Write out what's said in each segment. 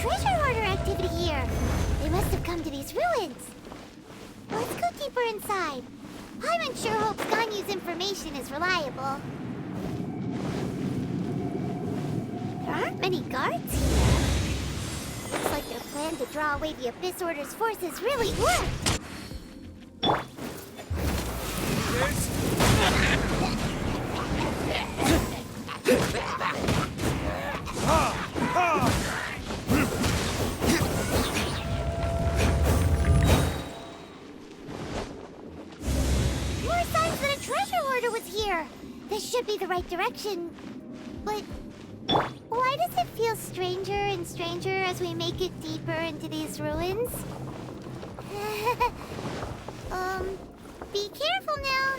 treasure hoarder activity here. They must have come to these ruins. Let's go deeper inside. Paimon sure hopes Ganyu's information is reliable. There aren't many guards here. Looks like their plan to draw away the Abyss Order's forces really worked. More signs that a treasure hoarder was here. This should be the right direction. But why does it feel stranger and stranger as we make it deeper into these ruins? Be careful now.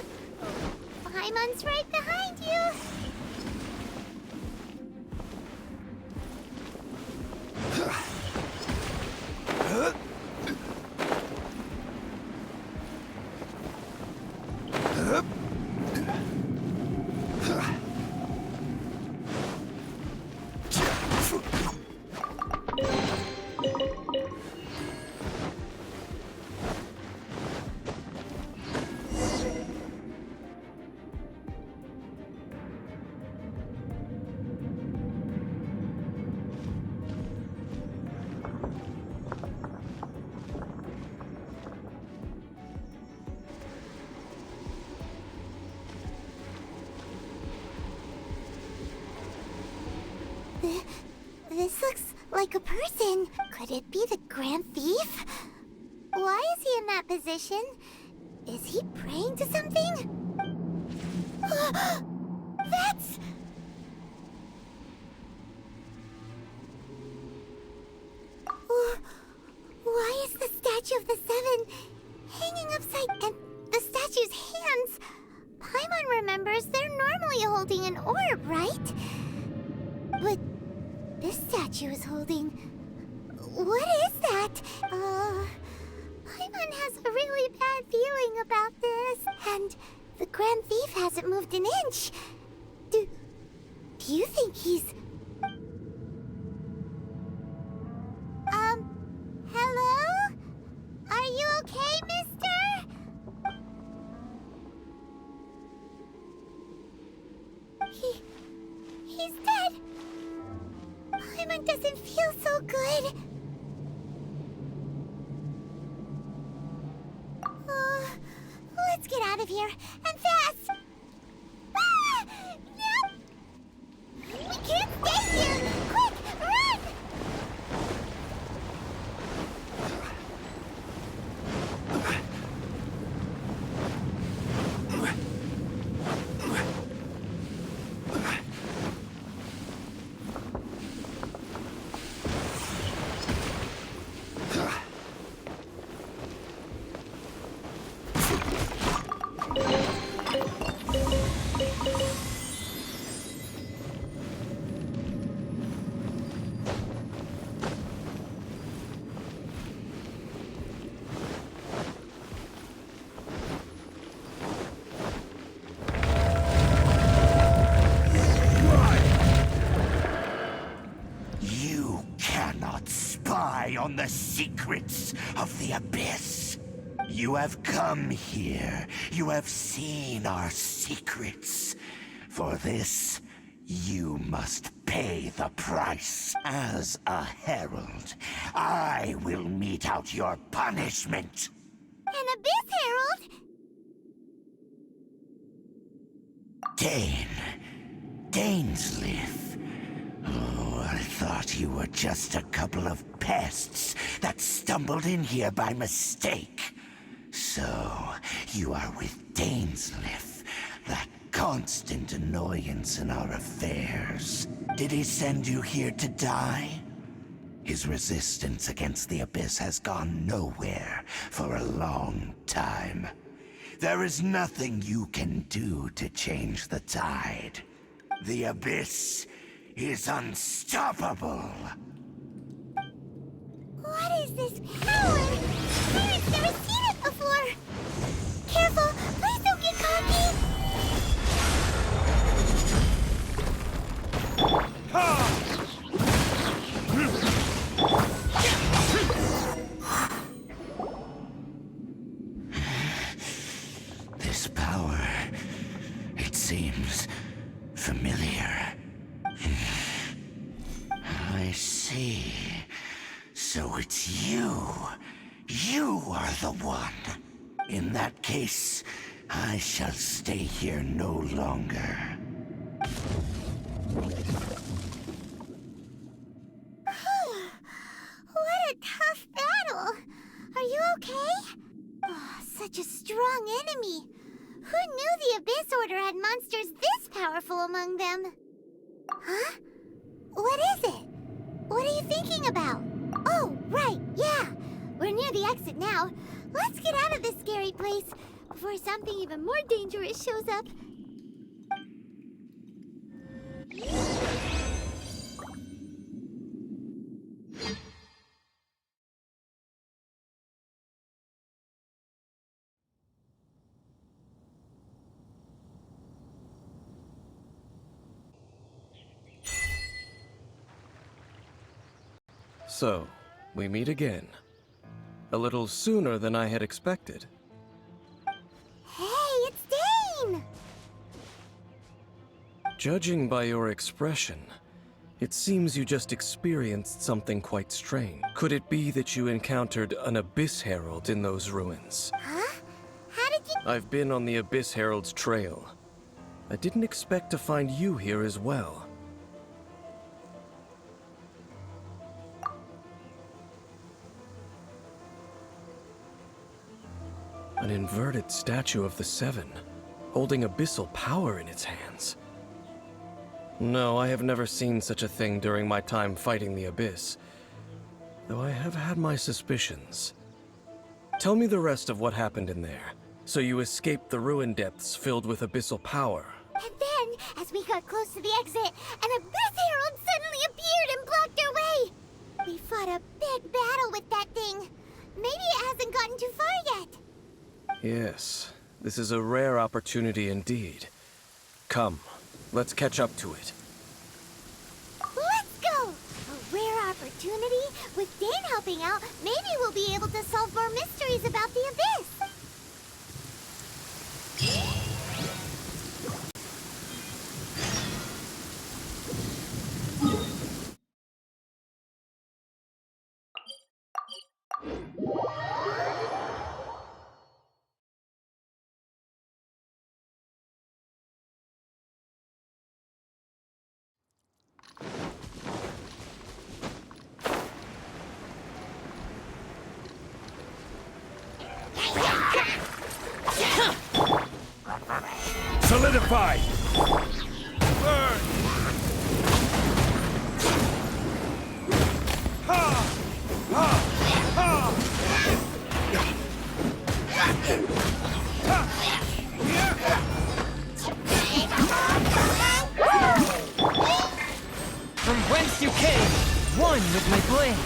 Paimon's right behind you. This looks like a person. Could it be the Grand Thief? Why is he in that position? Is he praying to something? That's... Why is the statue of the Seven hanging upside and the statue's hands? Paimon remembers they're normally holding an orb, right? But this statue is holding... What is that? Paimon has a really bad feeling about this. And the Grand Thief hasn't moved an inch. Do you think he's... Hello? Are you okay, mister? He's dead. Paimon doesn't feel so good. Let's get out of here, and fast! Ah! No! We can't stay here! Quick, run! On the secrets of the Abyss. You have come here. You have seen our secrets. For this, you must pay the price. As a herald, I will mete out your punishment. An Abyss Herald? Dainsleif. Oh, I thought you were just a couple of pests that stumbled in here by mistake. So, you are with Dainsleif, that constant annoyance in our affairs. Did he send you here to die? His resistance against the Abyss has gone nowhere for a long time. There is nothing you can do to change the tide. The Abyss is unstoppable. What is this power? Pirate's never seen it before. Careful, please don't get cocky. seems familiar. I see. So it's you. You are the one. In that case, I shall stay here no longer. What a tough battle! Are you okay? Oh, such a strong enemy! Who knew the Abyss Order had monsters this powerful among them? Huh? What is it? What are you thinking about? Oh, right, yeah! We're near the exit now. Let's get out of this scary place before something even more dangerous shows up. So, we meet again. A little sooner than I had expected. Hey, it's Dane! Judging by your expression, it seems you just experienced something quite strange. Could it be that you encountered an Abyss Herald in those ruins? Huh? How did you... I've been on the Abyss Herald's trail. I didn't expect to find you here as well. An inverted statue of the Seven, holding abyssal power in its hands. No, I have never seen such a thing during my time fighting the Abyss, though I have had my suspicions. Tell me the rest of what happened in there. So you escaped the ruin depths filled with abyssal power. And then, as we got close to the exit, an Abyss Herald suddenly appeared and blocked our way! We fought a big battle with that thing. Maybe it hasn't gotten too far yet. Yes, this is a rare opportunity indeed. Come, let's catch up to it. Let's go! A rare opportunity? With Dane helping out, maybe we'll be able to solve more mysteries about the Abyss. Solidified! Burn! Ha! Ha! Ha! From whence you came, one with my blade.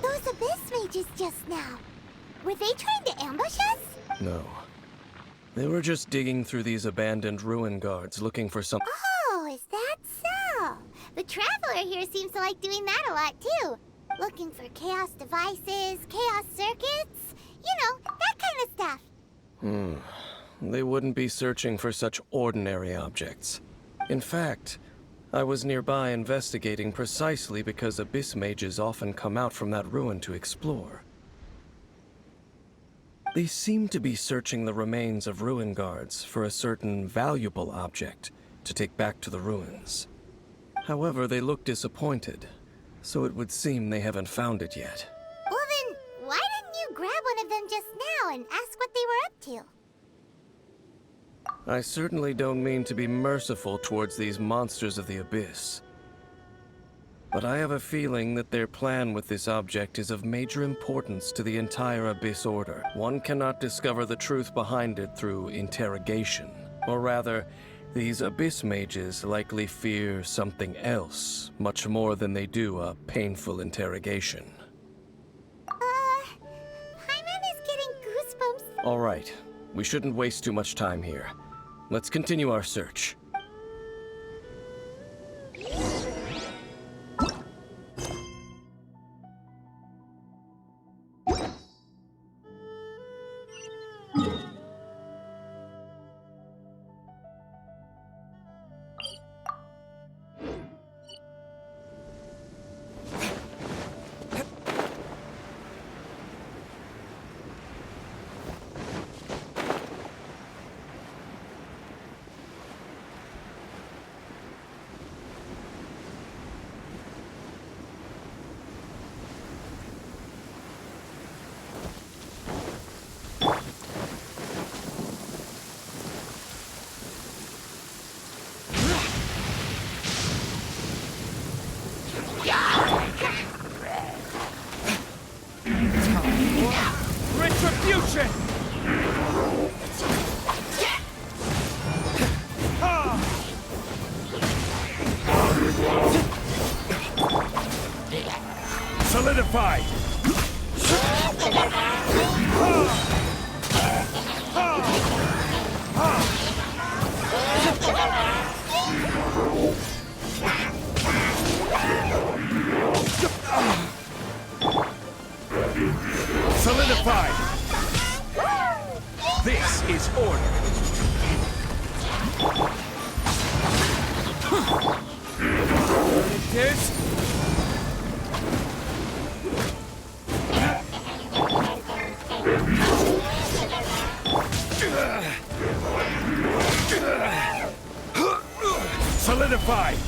Those Abyss mages just now. Were they trying to ambush us? No. They were just digging through these abandoned ruin guards looking for some... Oh, is that so? The Traveler here seems to like doing that a lot, too. Looking for chaos devices, chaos circuits, you know, that kind of stuff. They wouldn't be searching for such ordinary objects. In fact, I was nearby investigating precisely because Abyss mages often come out from that ruin to explore. They seem to be searching the remains of ruin guards for a certain valuable object to take back to the ruins. However, they look disappointed, so it would seem they haven't found it yet. Well then, why didn't you grab one of them just now and ask what they were up to? I certainly don't mean to be merciful towards these monsters of the Abyss. But I have a feeling that their plan with this object is of major importance to the entire Abyss Order. One cannot discover the truth behind it through interrogation. Or rather, these Abyss mages likely fear something else, much more than they do a painful interrogation. Paimon is getting goosebumps. All right, we shouldn't waste too much time here. Let's continue our search. Solidified! Solidified! This is order! It is. Solidified!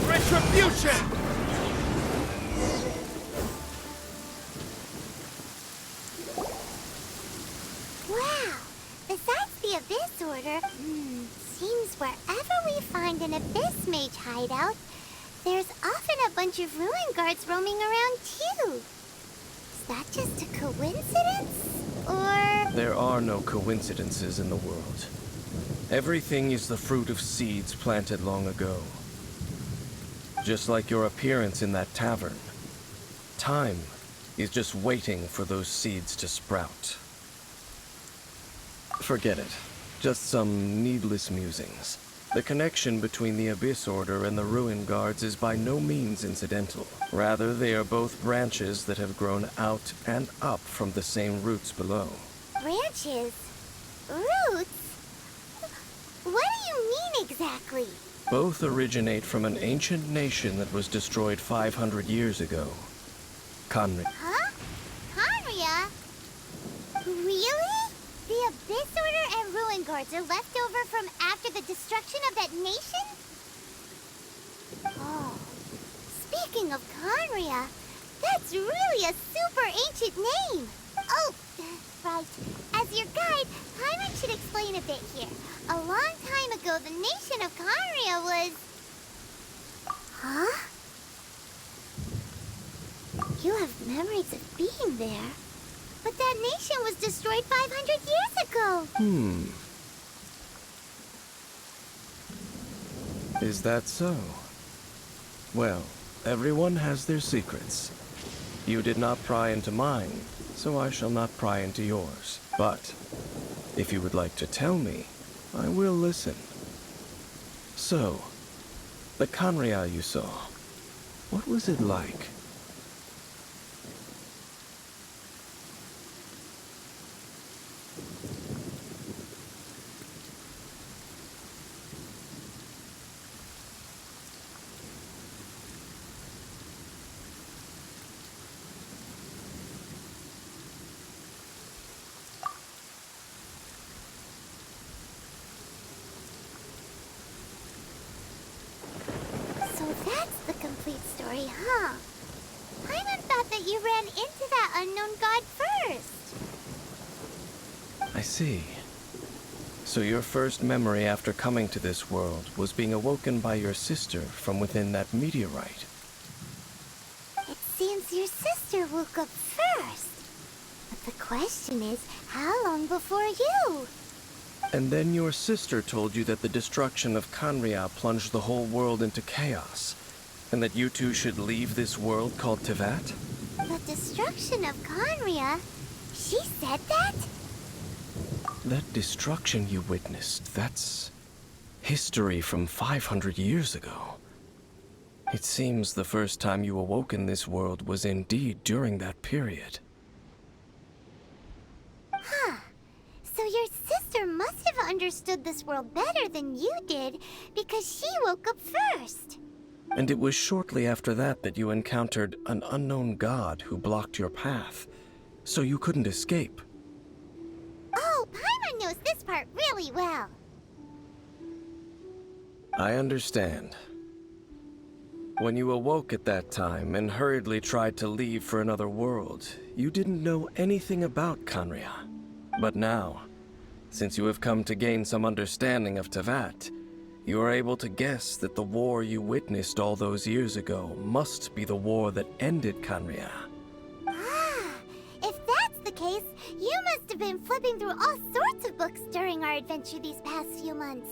Retribution! Wow! Besides the Abyss Order, seems wherever we find an Abyss Mage hideout, there's often a bunch of ruin guards roaming around too. Is that just a coincidence? Or... There are no coincidences in the world. Everything is the fruit of seeds planted long ago. Just like your appearance in that tavern. Time is just waiting for those seeds to sprout. Forget it. Just some needless musings. The connection between the Abyss Order and the Ruin Guards is by no means incidental. Rather, they are both branches that have grown out and up from the same roots below. branches? Roots? What do you mean exactly? Both originate from an ancient nation that was destroyed 500 years ago. Conric. Huh? Conria? Really? The Abyss Order and Ruin Guards are left over from after the destruction of that nation? Oh. Speaking of Conria, that's really a super ancient name. Oh, right. As your guide, Paimon should explain a bit here. A long time ago, the nation of Conria was... Huh? You have memories of being there. But that nation was destroyed 500 years ago. Is that so? Well, everyone has their secrets. You did not pry into mine, so I shall not pry into yours. But, if you would like to tell me, I will listen. So, the Conria you saw, what was it like? So that's the complete story, huh? Paimon thought that you ran into that unknown god first. I see. So your first memory after coming to this world was being awoken by your sister from within that meteorite. It seems your sister woke up first. But the question is, how long before you? And then your sister told you that the destruction of Conria plunged the whole world into chaos, and that you two should leave this world called Tevat? The destruction of Conria? She said that? That destruction you witnessed, that's history from 500 years ago. It seems the first time you awoke in this world was indeed during that period. Huh. So your sister must have understood this world better than you did, because she woke up first. And it was shortly after that that you encountered an unknown god who blocked your path, so you couldn't escape. Oh, Paimon knows this part really well. I understand. When you awoke at that time and hurriedly tried to leave for another world, you didn't know anything about Khaenri'ah. But now, since you have come to gain some understanding of Teyvat, you are able to guess that the war you witnessed all those years ago must be the war that ended Khaenri'ah. Ah, if that's the case, you must have been flipping through all sorts of books during our adventure these past few months.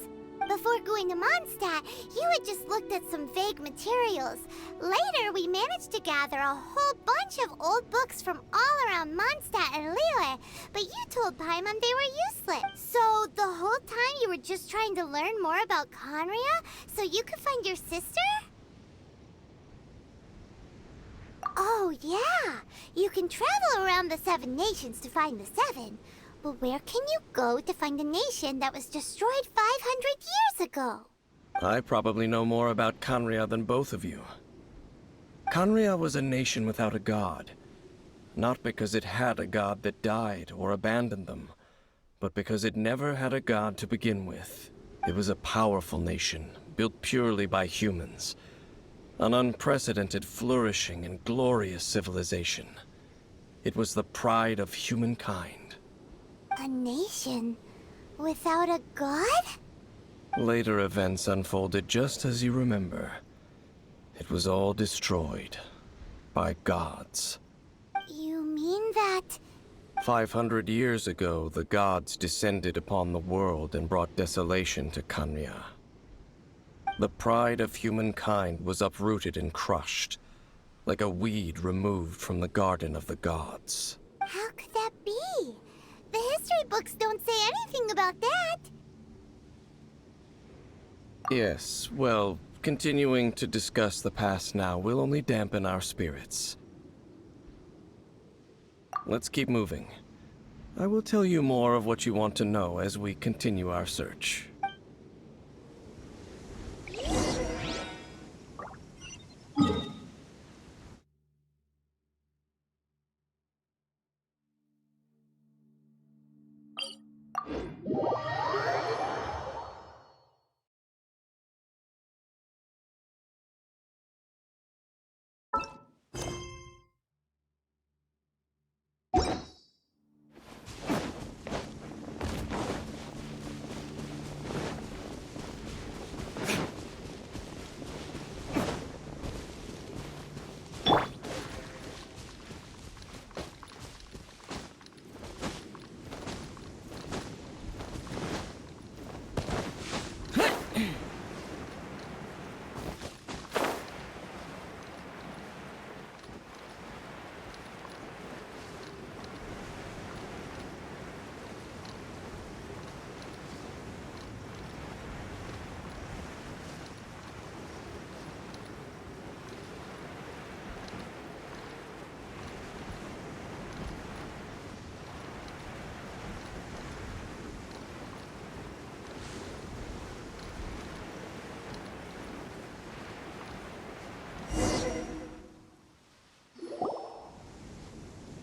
Before going to Mondstadt, you had just looked at some vague materials. Later, we managed to gather a whole bunch of old books from all around Mondstadt and Liyue, but you told Paimon they were useless. So the whole time you were just trying to learn more about Khaenri'ah so you could find your sister? Oh yeah, you can travel around the 7 nations to find the 7. But where can you go to find a nation that was destroyed 500 years ago? I probably know more about Khaenri'ah than both of you. Khaenri'ah was a nation without a god. Not because it had a god that died or abandoned them, but because it never had a god to begin with. It was a powerful nation, built purely by humans. An unprecedented, flourishing, and glorious civilization. It was the pride of humankind. A nation without a god? Later events unfolded just as you remember. It was all destroyed by gods. You mean that... 500 years ago, the gods descended upon the world and brought desolation to Khaenri'ah. The pride of humankind was uprooted and crushed, like a weed removed from the garden of the gods. How could that be? The history books don't say anything about that. Yes, well, continuing to discuss the past now will only dampen our spirits. Let's keep moving. I will tell you more of what you want to know as we continue our search.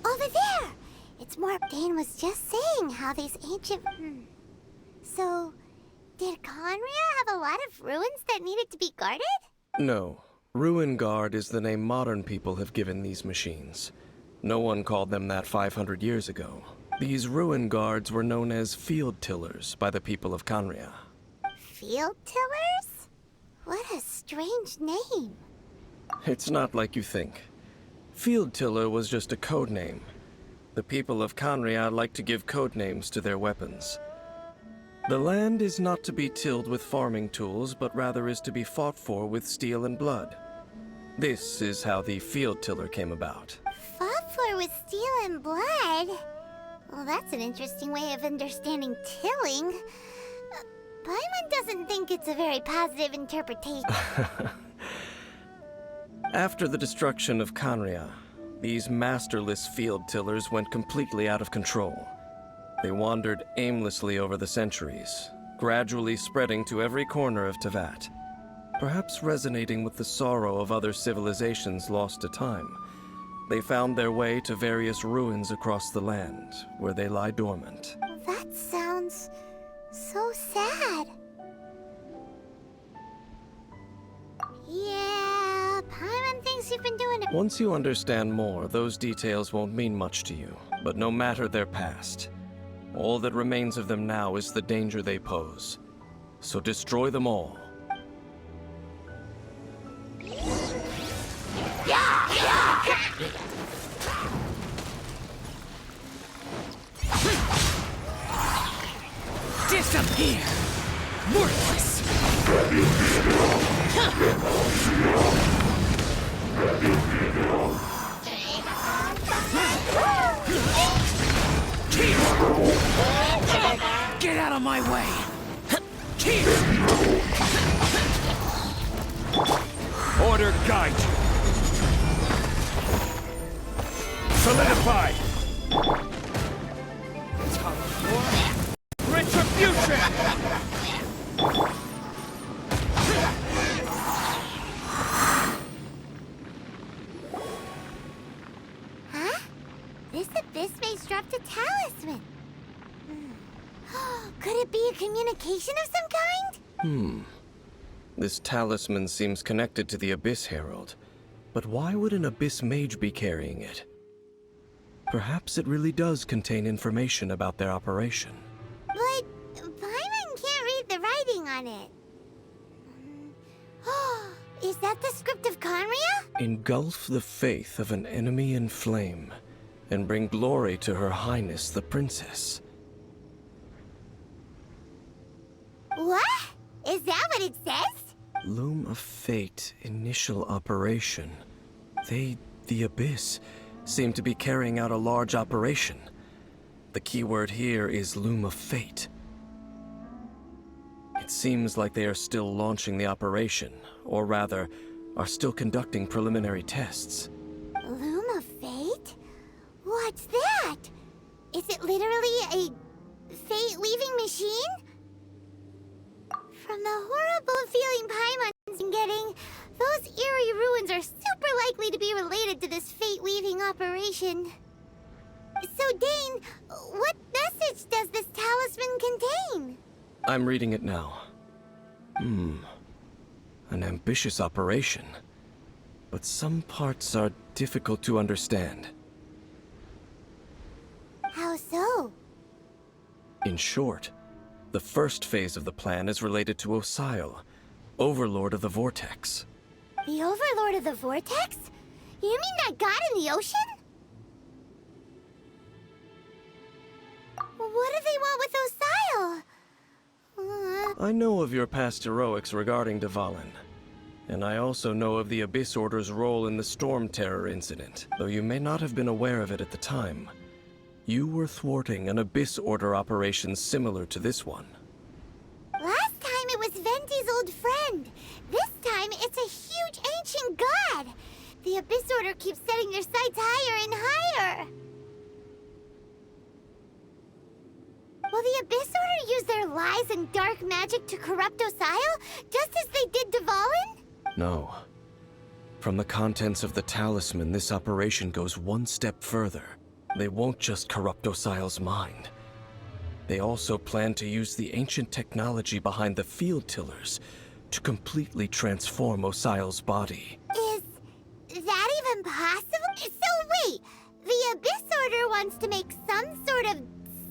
Over there! It's more... Dane was just saying how these ancient... So, did Khaenri'ah have a lot of ruins that needed to be guarded? No. Ruin Guard is the name modern people have given these machines. No one called them that 500 years ago. These Ruin Guards were known as Field Tillers by the people of Khaenri'ah. Field tillers? What a strange name. It's not like you think. Field Tiller was just a code name. The people of Khaenri'ah like to give code names to their weapons. The land is not to be tilled with farming tools, but rather is to be fought for with steel and blood. This is how the Field Tiller came about. Fought for with steel and blood? Well, that's an interesting way of understanding tilling. Paimon doesn't think it's a very positive interpretation. After the destruction of Khaenri'ah, these masterless field tillers went completely out of control. They wandered aimlessly over the centuries, gradually spreading to every corner of Teyvat, perhaps resonating with the sorrow of other civilizations lost to time. They found their way to various ruins across the land, where they lie dormant. That sounds so sad. Yeah, Once you understand more, those details won't mean much to you. But no matter their past, all that remains of them now is the danger they pose. So destroy them all. Disappear! Worthless! Get out of my way! Order guide you. Solidified. Retribution! Huh? This abyss maze dropped a talisman. Could it be a communication of some kind? This talisman seems connected to the Abyss Herald. But why would an Abyss Mage be carrying it? Perhaps it really does contain information about their operation. But Paimon can't read the writing on it. Is that the script of Conria? Engulf the faith of an enemy in flame, and bring glory to Her Highness the Princess. What? Is that what it says? Loom of Fate, initial operation. They, the Abyss, seem to be carrying out a large operation. The keyword here is Loom of Fate. It seems like they are still launching the operation, or rather, are still conducting preliminary tests. Loom of Fate? What's that? Is it literally a fate-leaving machine? From the horrible feeling Paimon's been getting, those eerie ruins are super likely to be related to this fate-leaving operation. So, Dane, what message does this talisman contain? I'm reading it now. An ambitious operation. But some parts are difficult to understand. How so? In short, the first phase of the plan is related to Osile, Overlord of the Vortex. The Overlord of the Vortex? You mean that god in the ocean? What do they want with Osile? I know of your past heroics regarding Dvalin, and I also know of the Abyss Order's role in the Storm Terror incident, though you may not have been aware of it at the time. You were thwarting an Abyss Order operation similar to this one. Last time it was Venti's old friend. This time it's a huge ancient god. The Abyss Order keeps setting their sights higher and higher. Will the Abyss Order use their lies and dark magic to corrupt Osile, just as they did Dvalin? No. From the contents of the talisman, this operation goes one step further. They won't just corrupt Osile's mind. They also plan to use the ancient technology behind the field tillers to completely transform Osile's body. Is that even possible? So wait, the Abyss Order wants to make some sort of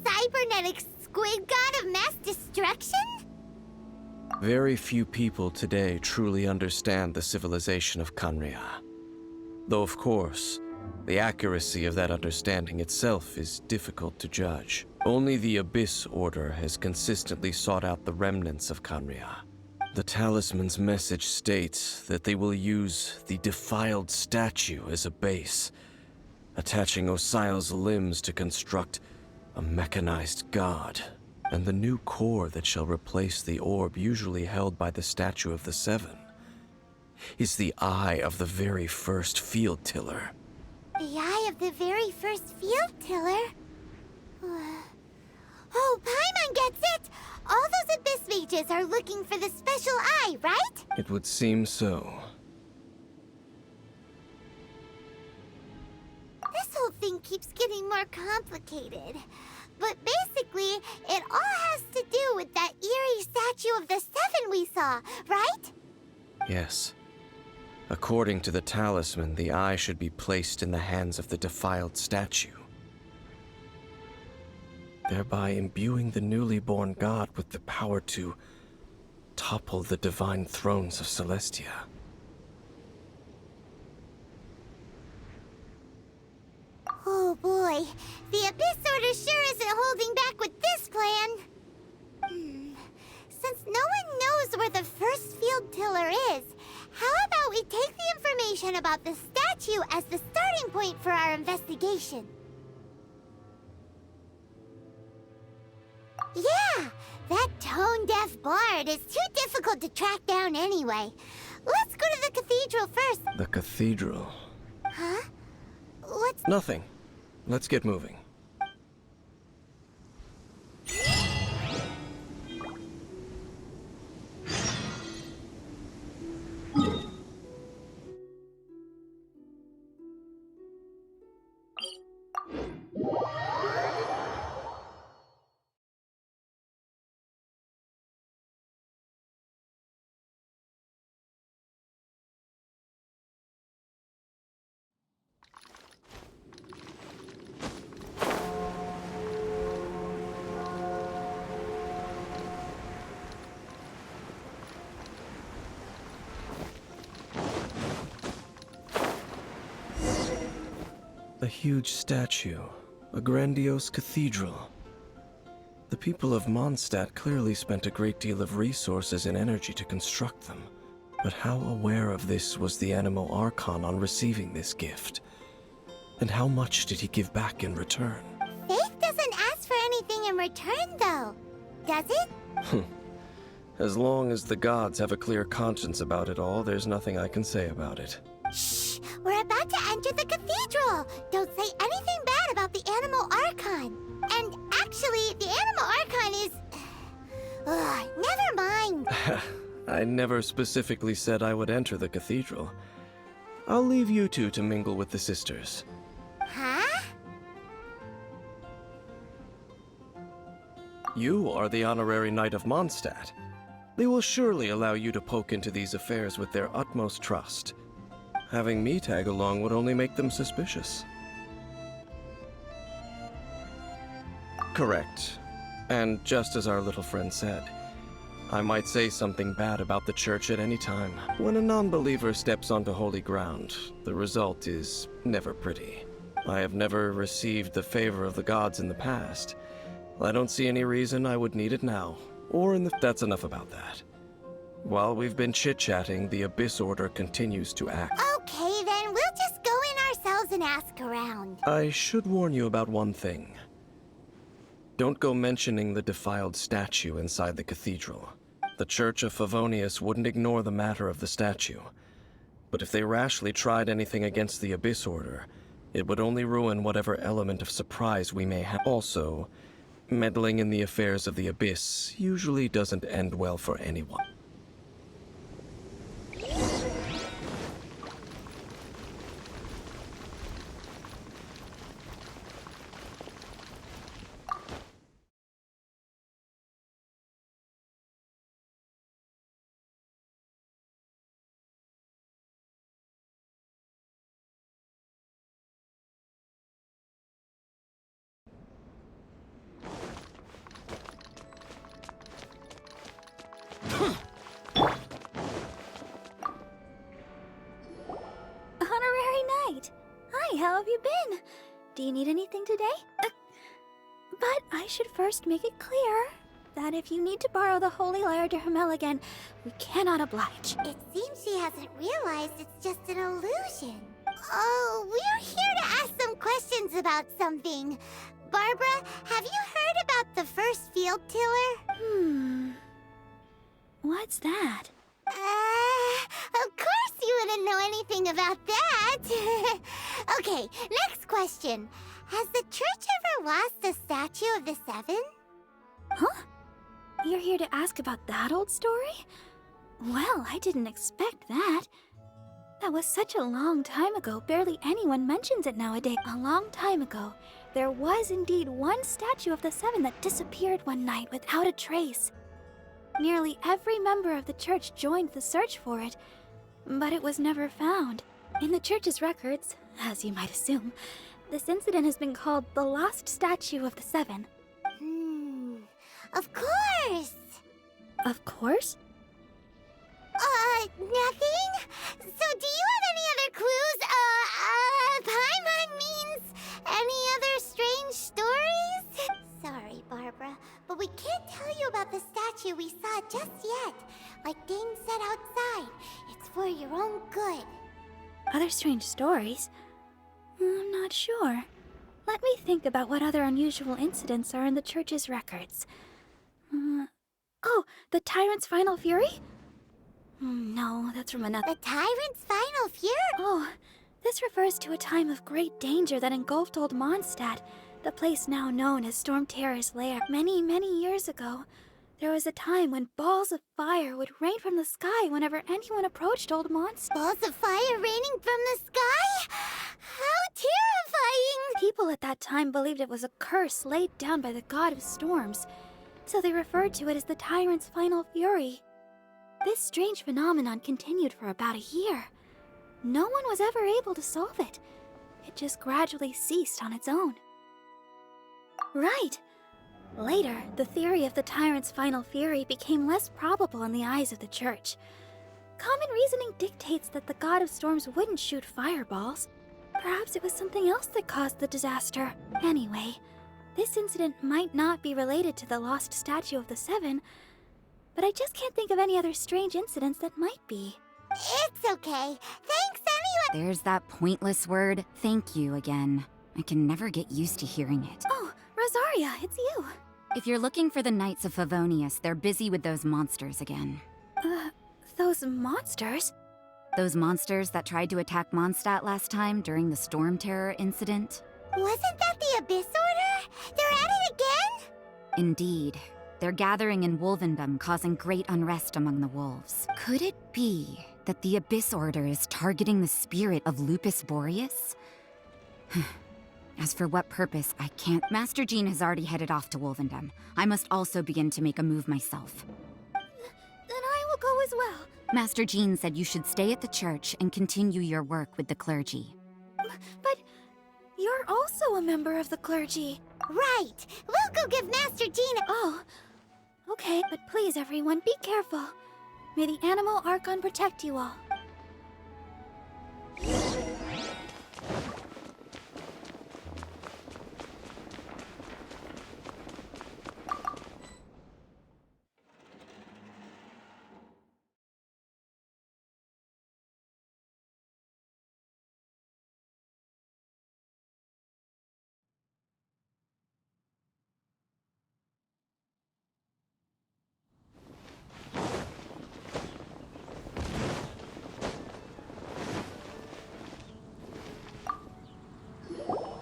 cybernetic squid god of mass destruction? Very few people today truly understand the civilization of Conria. Though of course, the accuracy of that understanding itself is difficult to judge. Only the Abyss Order has consistently sought out the remnants of Conria. The talisman's message states that they will use the defiled statue as a base, attaching Osile's limbs to construct a mechanized god, and the new core that shall replace the orb usually held by the Statue of the Seven is the eye of the very first field tiller. The eye of the very first field tiller? Oh, Paimon gets it! All those Abyss mages are looking for the special eye, right? It would seem so. This whole thing keeps getting more complicated. But basically, it all has to do with that eerie statue of the Seven we saw, right? Yes. According to the talisman, the eye should be placed in the hands of the defiled statue, thereby imbuing the newly born god with the power to topple the divine thrones of Celestia. Oh boy, the Abyss Order sure isn't holding back with this plan. Since no one knows where the first field tiller is, how about we take the information about the statue as the starting point for our investigation? Yeah, that tone-deaf bard is too difficult to track down anyway. Let's go to the cathedral first. The cathedral? Huh? What's... Nothing. Let's get moving. A huge statue, a grandiose cathedral. The people of Mondstadt clearly spent a great deal of resources and energy to construct them. But how aware of this was the animal Archon on receiving this gift? And how much did he give back in return? Faith doesn't ask for anything in return, though. Does it? As long as the gods have a clear conscience about it all, there's nothing I can say about it. Shh! We're about to enter the cathedral! Don't say anything bad about the animal Archon. And actually, the animal Archon is... never mind. I never specifically said I would enter the cathedral. I'll leave you two to mingle with the sisters. Huh? You are the honorary knight of Mondstadt. They will surely allow you to poke into these affairs with their utmost trust. Having me tag along would only make them suspicious. Correct. And just as our little friend said, I might say something bad about the church at any time. When a non-believer steps onto holy ground, the result is never pretty. I have never received the favor of the gods in the past. I don't see any reason I would need it now, or in the... That's enough about that. While we've been chit-chatting, the Abyss Order continues to act. Okay, then we'll just go in ourselves and ask around. I should warn you about one thing. Don't go mentioning the defiled statue inside the cathedral. The Church of Favonius wouldn't ignore the matter of the statue. But if they rashly tried anything against the Abyss Order, it would only ruin whatever element of surprise we may have. Also, meddling in the affairs of the Abyss usually doesn't end well for anyone. How have you been? Do you need anything today? But I should first make it clear that if you need to borrow the Holy Lyre to Hermel again, we cannot oblige. It seems she hasn't realized it's just an illusion. Oh, we're here to ask some questions about something. Barbara, have you heard about the first field tiller? What's that? Of course you wouldn't know anything about that. Okay, next question. Has the church ever lost a statue of the Seven? Huh? You're here to ask about that old story? Well, I didn't expect that. That was such a long time ago, barely anyone mentions it nowadays. A long time ago, there was indeed one statue of the Seven that disappeared one night without a trace. Nearly every member of the church joined the search for it, but it was never found. In the church's records, as you might assume, this incident has been called the Lost Statue of the Seven. Of course! Of course? Nothing? So do you have any other clues? Paimon means any other strange stories? Sorry, Barbara, but we can't tell you about the statue we saw just yet. Like Dane said outside, it's for your own good. Other strange stories? I'm not sure. Let me think about what other unusual incidents are in the church's records. Oh, the Tyrant's Final Fury? No, that's from another... The Tyrant's Final Fury? Oh, this refers to a time of great danger that engulfed Old Mondstadt, the place now known as Storm Terror's lair. Many, many years ago, there was a time when balls of fire would rain from the sky whenever anyone approached Old Mondstadt. Balls of fire raining from the sky? How terrifying! People at that time believed it was a curse laid down by the god of storms, so they referred to it as the Tyrant's Final Fury. This strange phenomenon continued for about a year. No one was ever able to solve it. It just gradually ceased on its own. Right. Later, the theory of the Tyrant's Final Fury became less probable in the eyes of the church. Common reasoning dictates that the god of storms wouldn't shoot fireballs. Perhaps it was something else that caused the disaster. Anyway, this incident might not be related to the lost statue of the Seven, but I just can't think of any other strange incidents that might be. It's okay. Thanks anyway. There's that pointless word, thank you, again. I can never get used to hearing it. Oh, Rosaria, it's you. If you're looking for the Knights of Favonius, they're busy with those monsters again. Those monsters? Those monsters that tried to attack Mondstadt last time during the Storm Terror incident? Wasn't that the Abyss Order? They're at it again? Indeed. They're gathering in Wolvendom, causing great unrest among the wolves. Could it be that the Abyss Order is targeting the spirit of Lupus Boreas? As for what purpose, I can't. Master Jean has already headed off to Wolvendom. I must also begin to make a move myself. Then I will go as well. Master Jean said you should stay at the church and continue your work with the clergy. But you're also a member of the clergy. Right. We'll go give Master Jean a... Oh, okay. But please, everyone, be careful. May the animal Archon protect you all.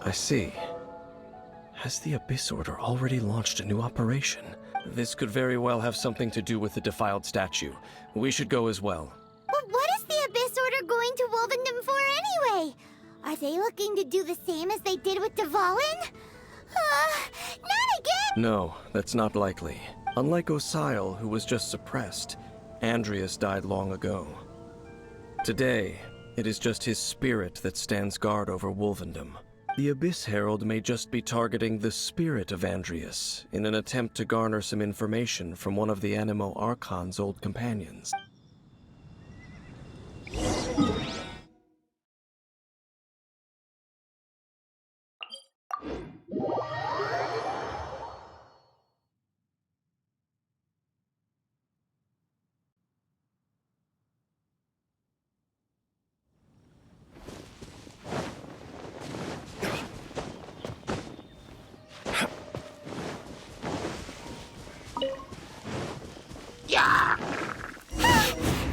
I see. Has the Abyss Order already launched a new operation? This could very well have something to do with the defiled statue. We should go as well. But what is the Abyss Order going to Wolvendom for anyway? Are they looking to do the same as they did with Dvalin? Not again! No, that's not likely. Unlike Osile, who was just suppressed, Andreas died long ago. Today, it is just his spirit that stands guard over Wolvendom. The Abyss Herald may just be targeting the spirit of Andreas in an attempt to garner some information from one of the Animo Archon's old companions.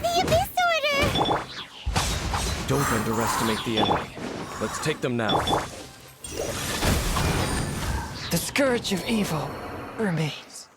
The Abyss Order! Don't underestimate the enemy. Let's take them now. The scourge of evil remains.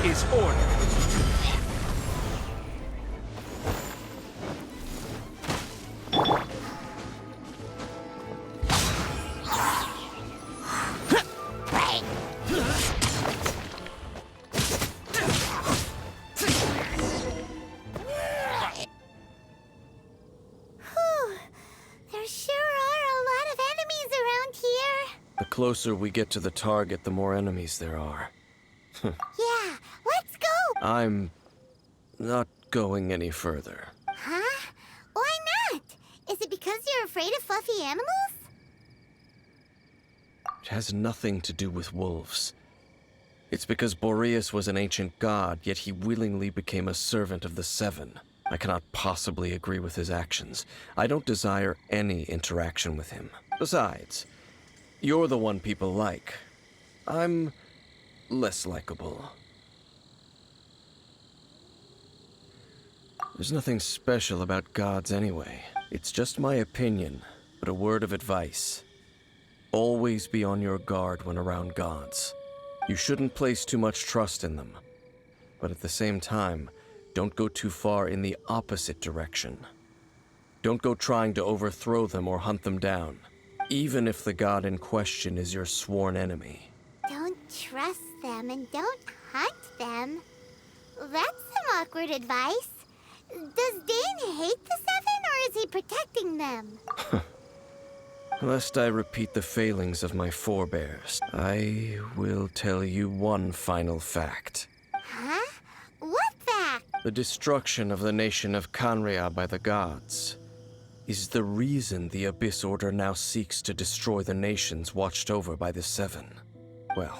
is order. Whew. There sure are a lot of enemies around here. The closer we get to the target, the more enemies there are. Yeah, let's go! I'm not going any further. Huh? Why not? Is it because you're afraid of fluffy animals? It has nothing to do with wolves. It's because Boreas was an ancient god, yet he willingly became a servant of the Seven. I cannot possibly agree with his actions. I don't desire any interaction with him. Besides, you're the one people like. I'm less likable. There's nothing special about gods anyway. It's just my opinion, but a word of advice. Always be on your guard when around gods. You shouldn't place too much trust in them. But at the same time, don't go too far in the opposite direction. Don't go trying to overthrow them or hunt them down, even if the god in question is your sworn enemy. Don't trust them and don't hunt them. That's some awkward advice. Does Dane hate the Seven, or is he protecting them? Lest I repeat the failings of my forebears, I will tell you one final fact. Huh? What fact? The destruction of the nation of Canria by the gods is the reason the Abyss Order now seeks to destroy the nations watched over by the Seven. Well,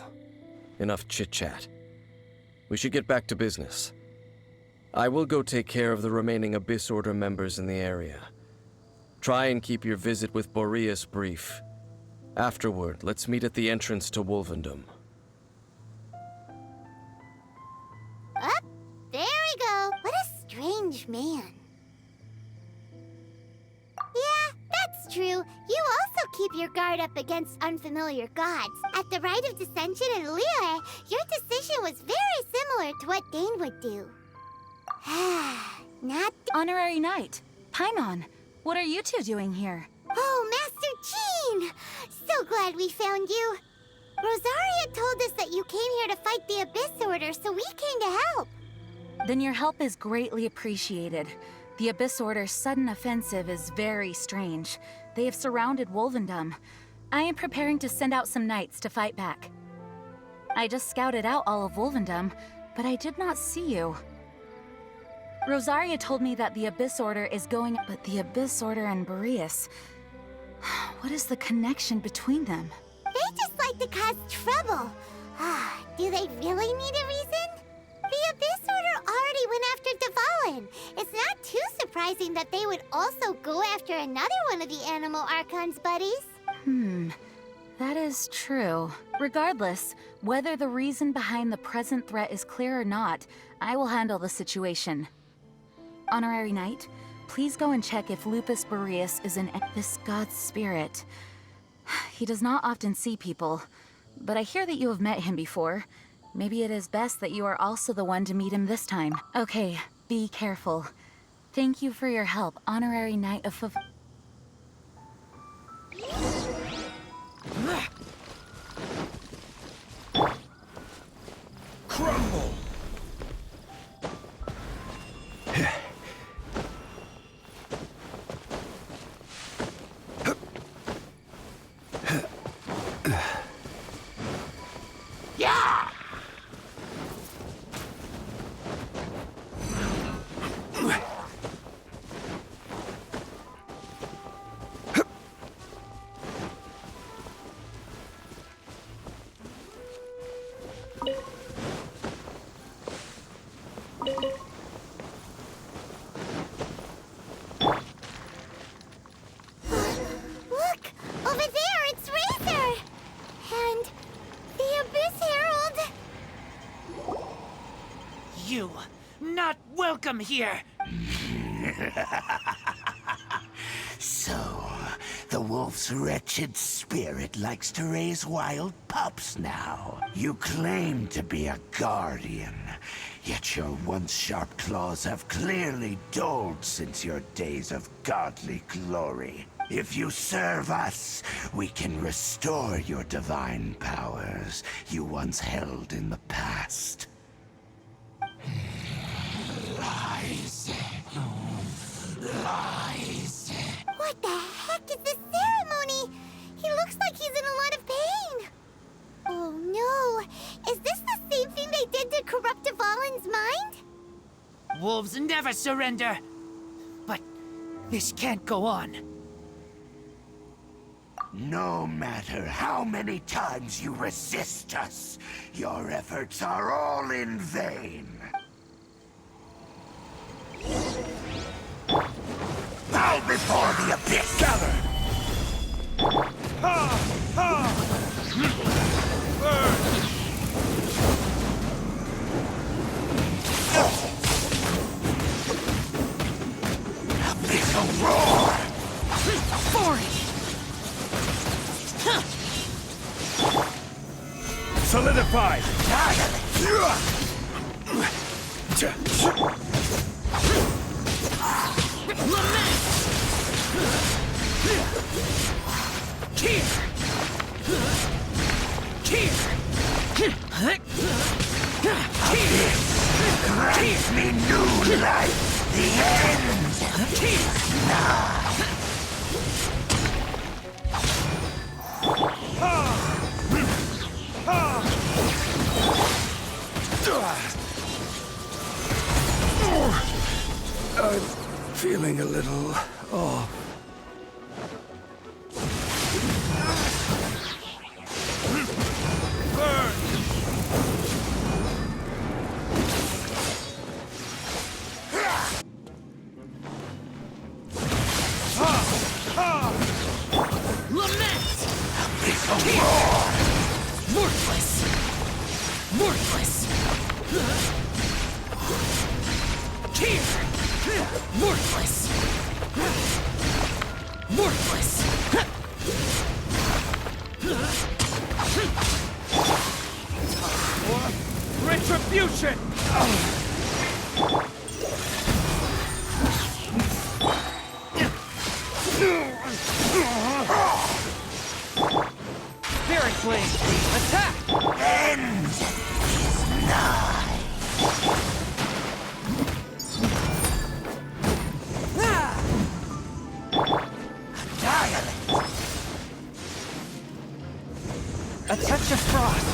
enough chit-chat. We should get back to business. I will go take care of the remaining Abyss Order members in the area. Try and keep your visit with Boreas brief. Afterward, let's meet at the entrance to Wolvendom. Up, there we go. What a strange man. Yeah, that's true. You also keep your guard up against unfamiliar gods. At the Rite of Dissension in Liyue, your decision was very similar to what Dane would do. Not Honorary Knight, Paimon, what are you two doing here? Oh, Master Jean! So glad we found you. Rosaria told us that you came here to fight the Abyss Order, so we came to help. Then your help is greatly appreciated. The Abyss Order's sudden offensive is very strange. They have surrounded Wolvendom. I am preparing to send out some knights to fight back. I just scouted out all of Wolvendom, but I did not see you. Rosaria told me that the Abyss Order is going, but the Abyss Order and Boreas... What is the connection between them? They just like to cause trouble. Do they really need a reason? The Abyss Order already went after Dvalin. It's not too surprising that they would also go after another one of the Animal Archon's buddies. That is true. Regardless, whether the reason behind the present threat is clear or not, I will handle the situation. Honorary Knight, please go and check if Lupus Boreas is this god's spirit. He does not often see people, but I hear that you have met him before. Maybe it is best that you are also the one to meet him this time. Okay, be careful. Thank you for your help, Honorary Knight of Crumble! Look! Over there, it's Razor! And the Abyss Herald! You, not welcome here! So, the wolf's wretched spirit likes to raise wild pups now. You claim to be a guardian, yet your once sharp claws have clearly dulled since your days of godly glory. If you serve us, we can restore your divine powers you once held in the past. Lies. Lies. What the heck is this ceremony? He looks like he's in a lot of pain. Oh no, is this the same thing they did to corrupt Dvalin's mind? Wolves never surrender! But this can't go on. No matter how many times you resist us, your efforts are all in vain. Bow before the abyss! Gather! Ha! Ha! Burn! Abyssal roar! Solidified! Grant me new life! The end is nigh! I'm feeling a little off. Retribution! Spirit Blade! Attack! End is nigh! Annihilate! A touch of frost!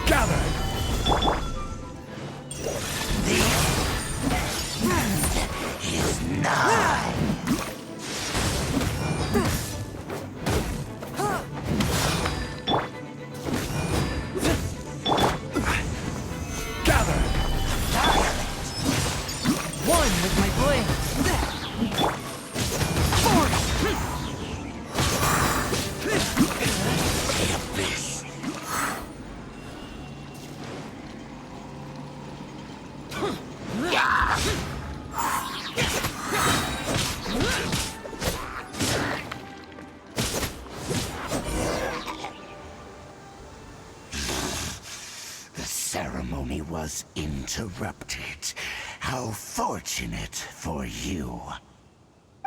Gather! The end is nigh! Gather! One with my blade! The abyss! The ceremony was interrupted. How fortunate for you.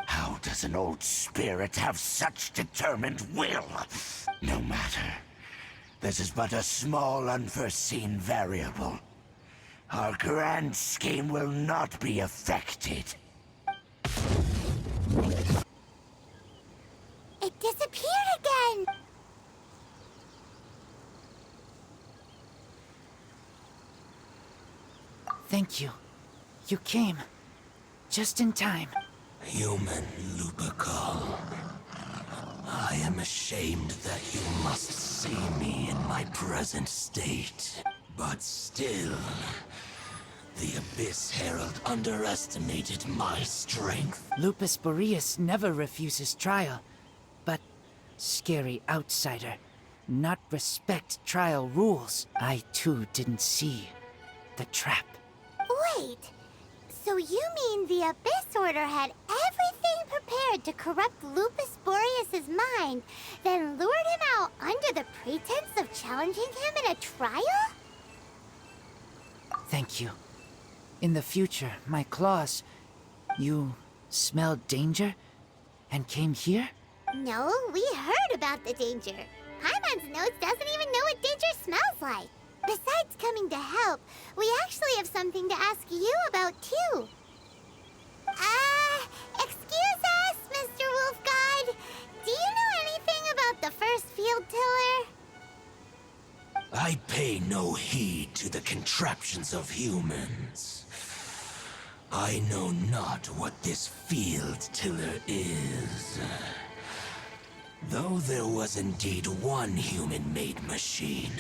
How does an old spirit have such determined will? No matter. This is but a small unforeseen variable. Our grand scheme will not be affected. It disappeared again! Thank you. You came. Just in time. Human Lupercal. I am ashamed that you must see me in my present state. But still, the Abyss Herald underestimated my strength. Lupus Boreas never refuses trial, but scary outsider, not respect trial rules. I too didn't see the trap. Wait, so you mean the Abyss Order had everything prepared to corrupt Lupus Boreas's mind, then lured him out under the pretense of challenging him in a trial? Thank you. In the future, my claws, you smelled danger and came here? No, we heard about the danger. Paimon's nose doesn't even know what danger smells like. Besides coming to help, we actually have something to ask you about, too. Excuse us, Mr. Wolf God. Do you know anything about the first field tiller? I pay no heed to the contraptions of humans. I know not what this field tiller is. Though there was indeed one human-made machine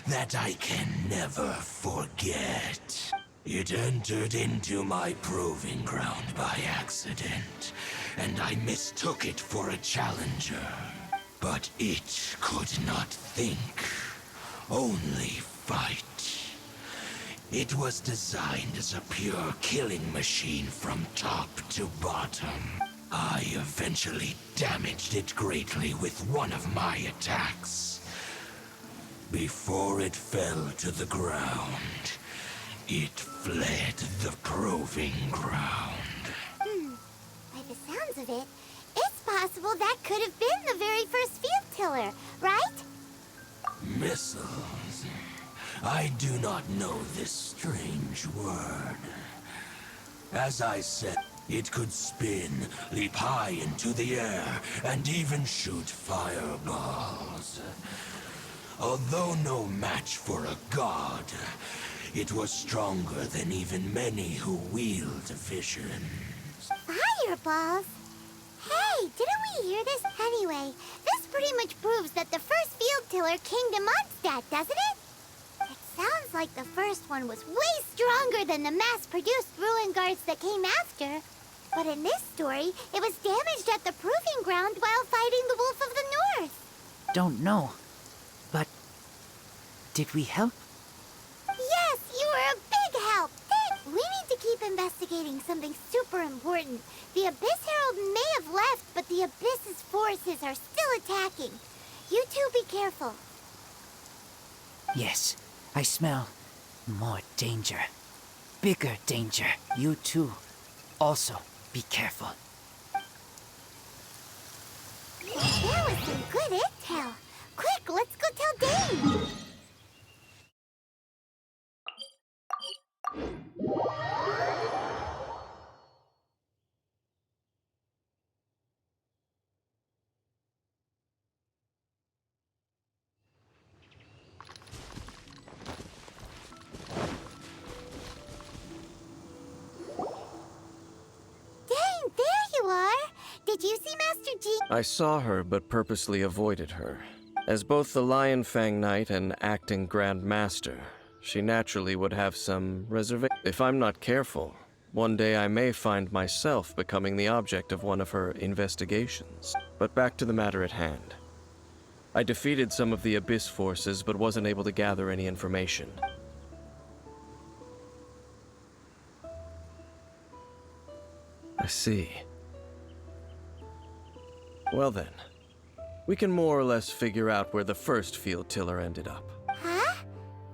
that I can never forget. It entered into my proving ground by accident, and I mistook it for a challenger. But it could not think, only fight. It was designed as a pure killing machine from top to bottom. I eventually damaged it greatly with one of my attacks. Before it fell to the ground, it fled the proving ground. By the sounds of it, it's possible that could have been the very first field tiller, right? Missiles. I do not know this strange word. As I said, it could spin, leap high into the air, and even shoot fireballs. Although no match for a god, it was stronger than even many who wield visions. Fireballs? Hey, didn't we hear this? Anyway, this pretty much proves that the first field tiller came to Mondstadt, doesn't it? It sounds like the first one was way stronger than the mass-produced ruin guards that came after. But in this story, it was damaged at the proving ground while fighting the Wolf of the North. Don't know. But did we help? Yes, you were a big help. We need to keep investigating something super important. The Abyss Herald may have left, but the Abyss's forces are still attacking. You two be careful. Yes, I smell more danger. Bigger danger. You too. Also, be careful. That was some good intel. Quick, let's go tell Dane. Did you see Master G? I saw her, but purposely avoided her. As both the Lion Fang Knight and acting Grand Master, she naturally would have some reservation. If I'm not careful, one day I may find myself becoming the object of one of her investigations. But back to the matter at hand. I defeated some of the Abyss forces, but wasn't able to gather any information. I see. Well then, we can more or less figure out where the first field tiller ended up. Huh?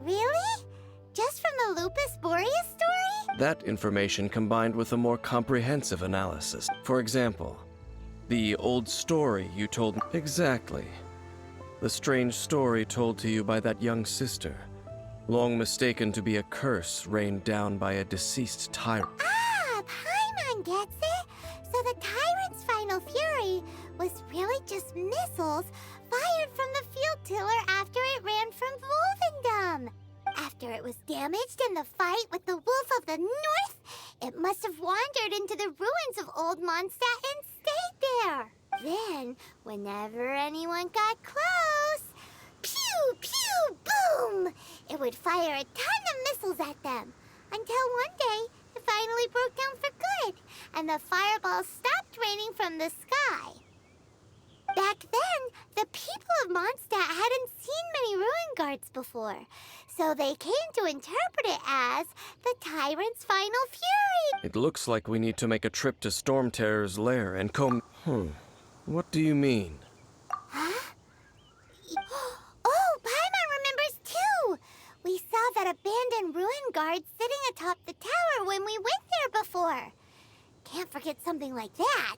Really? Just from the Lupus Boreas story? That information combined with a more comprehensive analysis. For example, the old story you told me. Exactly. The strange story told to you by that young sister, long mistaken to be a curse rained down by a deceased tyrant. Ah, Paimon gets it. So the tyrant's final fury was really just missiles fired from the field tiller after it ran from Wolvendom. After it was damaged in the fight with the Wolf of the North, it must have wandered into the ruins of Old Mondstadt and stayed there. Then, whenever anyone got close, pew, pew, boom! It would fire a ton of missiles at them. Until one day, it finally broke down for good, and the fireballs stopped raining from the sky. Back then, the people of Mondstadt hadn't seen many ruin guards before, so they came to interpret it as the Tyrant's final fury. It looks like we need to make a trip to Storm Terror's lair and comb. What do you mean? Huh? Oh, Paimon remembers too! We saw that abandoned ruin guard sitting atop the tower when we went there before. Can't forget something like that.